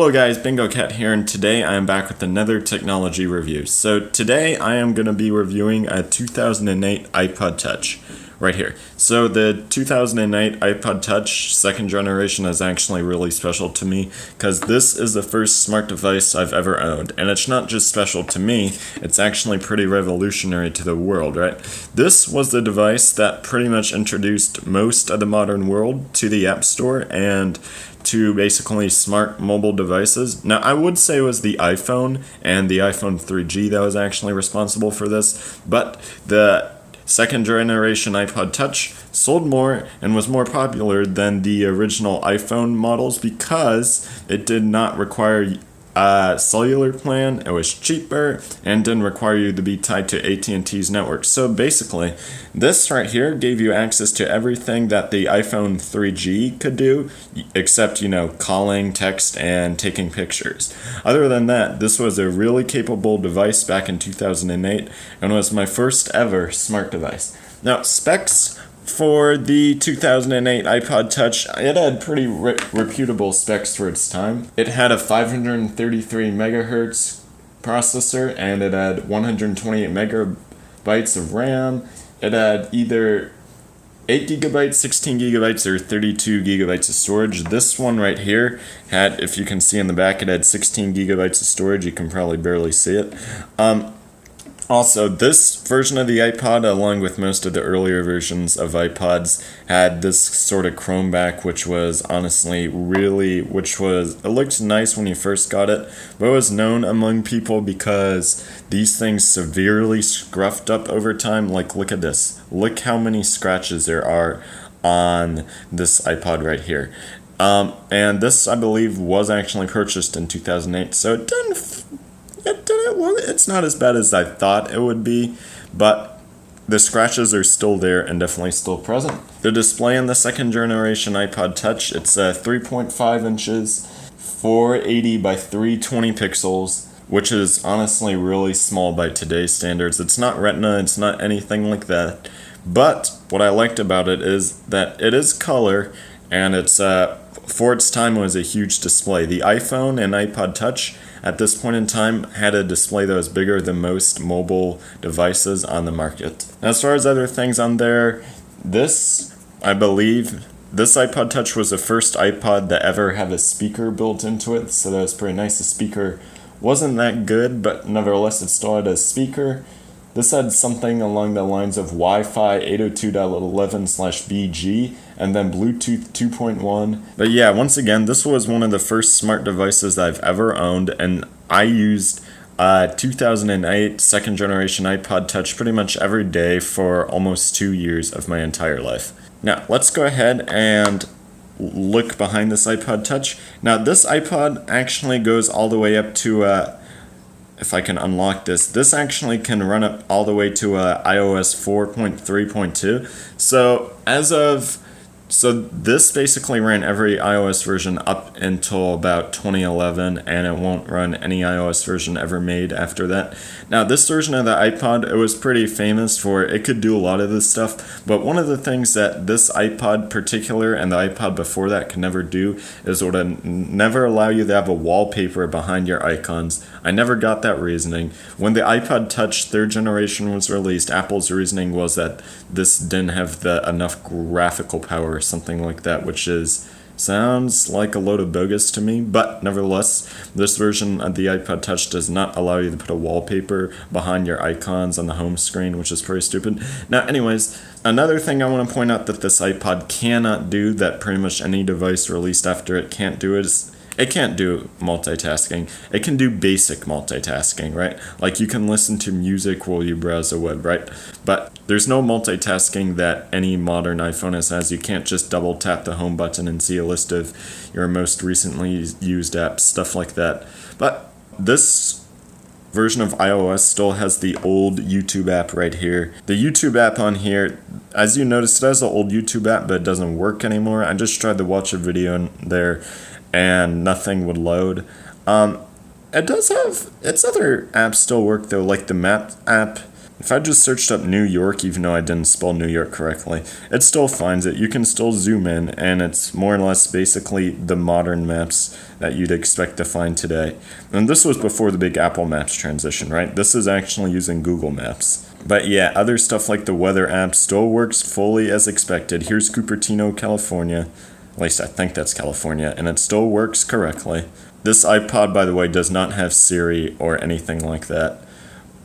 Hello guys, Bingocat here, and today I am back with another technology review. So today I am going to be reviewing a 2008 iPod Touch, right here. So the 2008 iPod Touch second generation is actually really special to me, because this is the first smart device I've ever owned. And it's not just special to me, it's actually pretty revolutionary to the world, right? This was the device that pretty much introduced most of the modern world to the App Store and to basically smart mobile devices. Now, I would say it was the iPhone and the iPhone 3G that was actually responsible for this, but the second generation iPod Touch sold more and was more popular than the original iPhone models because it did not require a cellular plan, it was cheaper, and didn't require you to be tied to AT&T's network. So basically, this right here gave you access to everything that the iPhone 3G could do, except, calling, text, and taking pictures. Other than that, this was a really capable device back in 2008, and was my first ever smart device. Now, specs for the 2008 iPod Touch, it had pretty reputable specs for its time. It had a 533 megahertz processor, and it had 128 megabytes of RAM. It had either 8 gigabytes, 16 gigabytes, or 32 gigabytes of storage. This one right here had, if you can see in the back, it had 16 gigabytes of storage. You can probably barely see it. Also, this version of the iPod, along with most of the earlier versions of iPods, had this sort of chrome back, which was honestly it looked nice when you first got it, but it was known among people because these things severely scruffed up over time. Like, look at this. Look how many scratches there are on this iPod right here. And this, I believe, was actually purchased in 2008, so it didn't. It's not as bad as I thought it would be, but the scratches are still there and definitely still present. The display in the second generation iPod Touch, it's 3.5 inches, 480 by 320 pixels, which is honestly really small by today's standards. It's not Retina, it's not anything like that, but what I liked about it is that it is color, and it's for its time was a huge display. The iPhone and iPod Touch at this point in time had a display that was bigger than most mobile devices on the market. Now, as far as other things on there, I believe this iPod Touch was the first iPod that ever had a speaker built into it, so that was pretty nice. The speaker wasn't that good, but nevertheless it still had a speaker. This had something along the lines of Wi-Fi 802.11/BG and then Bluetooth 2.1. But yeah, once again, this was one of the first smart devices I've ever owned, and I used 2008 second generation iPod Touch pretty much every day for almost 2 years of my entire life. Now, let's go ahead and look behind this iPod Touch. Now, this iPod actually goes all the way up to if I can unlock this actually can run up all the way to iOS 4.3.2. So this basically ran every iOS version up until about 2011, and it won't run any iOS version ever made after that. Now, this version of the iPod, it was pretty famous for, it could do a lot of this stuff, but one of the things that this iPod particular and the iPod before that could never do is it would never allow you to have a wallpaper behind your icons. I never got that reasoning. When the iPod Touch third generation was released, Apple's reasoning was that this didn't have enough graphical power or something like that, which sounds like a load of bogus to me, but nevertheless, this version of the iPod Touch does not allow you to put a wallpaper behind your icons on the home screen, which is pretty stupid. Now, anyways, another thing I want to point out that this iPod cannot do, that pretty much any device released after it can't do, is it can't do multitasking. It can do basic multitasking, right? Like, you can listen to music while you browse the web, right? But there's no multitasking that any modern iPhone has. You can't just double tap the home button and see a list of your most recently used apps, stuff like that. But this version of iOS still has the old YouTube app right here. The YouTube app on here, as you notice, it has the old YouTube app, but it doesn't work anymore. I just tried to watch a video in there, and nothing would load. It does have its other apps still work though, like the Map app, If I just searched up New York, even though I didn't spell New York correctly, it still finds it. You can still zoom in, and it's more or less basically the modern maps that you'd expect to find today. And this was before the big Apple Maps transition, right? This is actually using Google Maps. But yeah, other stuff like the weather app still works fully as expected. Here's Cupertino, California. At least I think that's California, and it still works correctly. This iPod, by the way, does not have Siri or anything like that.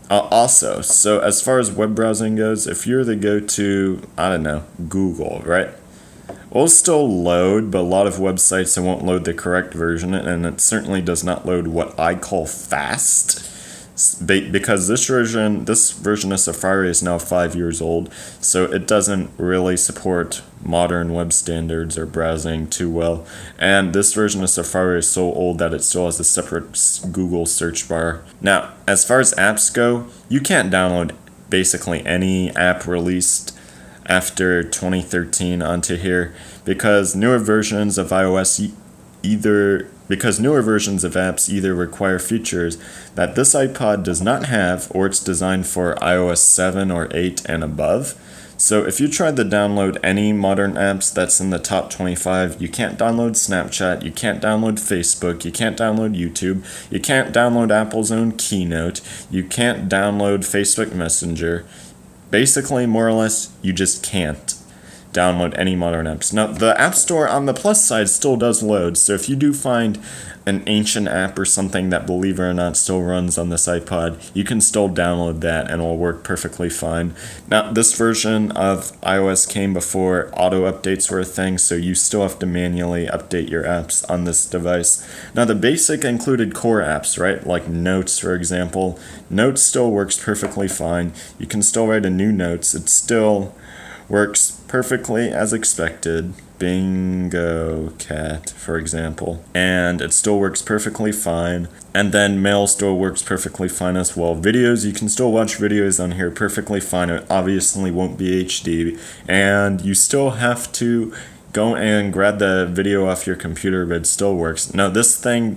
Also, so as far as web browsing goes, if you were to go to, I don't know, Google, right? It'll still load, but a lot of websites, it won't load the correct version, and it certainly does not load what I call fast. Because this version of Safari is now 5 years old, so it doesn't really support modern web standards or browsing too well. And this version of Safari is so old that it still has a separate Google search bar. Now, as far as apps go, you can't download basically any app released after 2013 onto here because newer versions of apps either require features that this iPod does not have, or it's designed for iOS 7 or 8 and above. So if you tried to download any modern apps that's in the top 25, you can't download Snapchat, you can't download Facebook, you can't download YouTube, you can't download Apple's own Keynote, you can't download Facebook Messenger. Basically, more or less, you just can't download any modern apps. Now, the App Store on the plus side still does load, so if you do find an ancient app or something that, believe it or not, still runs on this iPod, you can still download that and it'll work perfectly fine. Now, this version of iOS came before auto updates were a thing, so you still have to manually update your apps on this device. Now, the basic included core apps, right? Like Notes, for example. Notes still works perfectly fine. You can still write a new Notes. It still works perfectly as expected. Bingocat, for example. And it still works perfectly fine. And then Mail still works perfectly fine as well. Videos, you can still watch videos on here perfectly fine. It obviously won't be HD. And you still have to go and grab the video off your computer, but it still works. Now, this thing,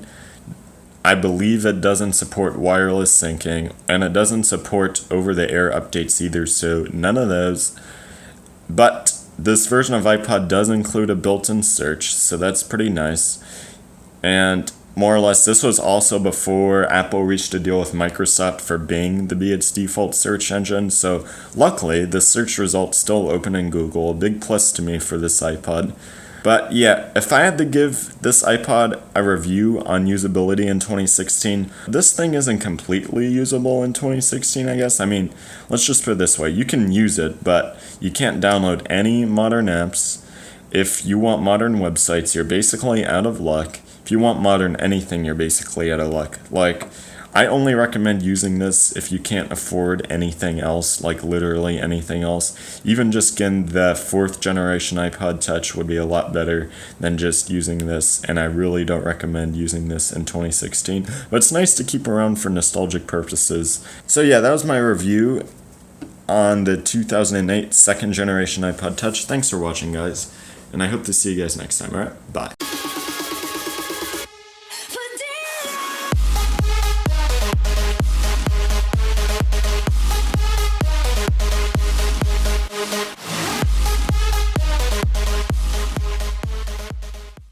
I believe it doesn't support wireless syncing, and it doesn't support over-the-air updates either, so none of those. But this version of iPod does include a built-in search, so that's pretty nice. And more or less, this was also before Apple reached a deal with Microsoft for Bing to be its default search engine, so luckily, the search results still open in Google, a big plus to me for this iPod. But yeah, if I had to give this iPod a review on usability in 2016, this thing isn't completely usable in 2016, I guess. I mean, let's just put it this way. You can use it, but you can't download any modern apps. If you want modern websites, you're basically out of luck. If you want modern anything, you're basically out of luck. Like, I only recommend using this if you can't afford anything else, like literally anything else. Even just getting the 4th generation iPod Touch would be a lot better than just using this, and I really don't recommend using this in 2016. But it's nice to keep around for nostalgic purposes. So yeah, that was my review on the 2008 2nd generation iPod Touch. Thanks for watching, guys, and I hope to see you guys next time, alright? Bye.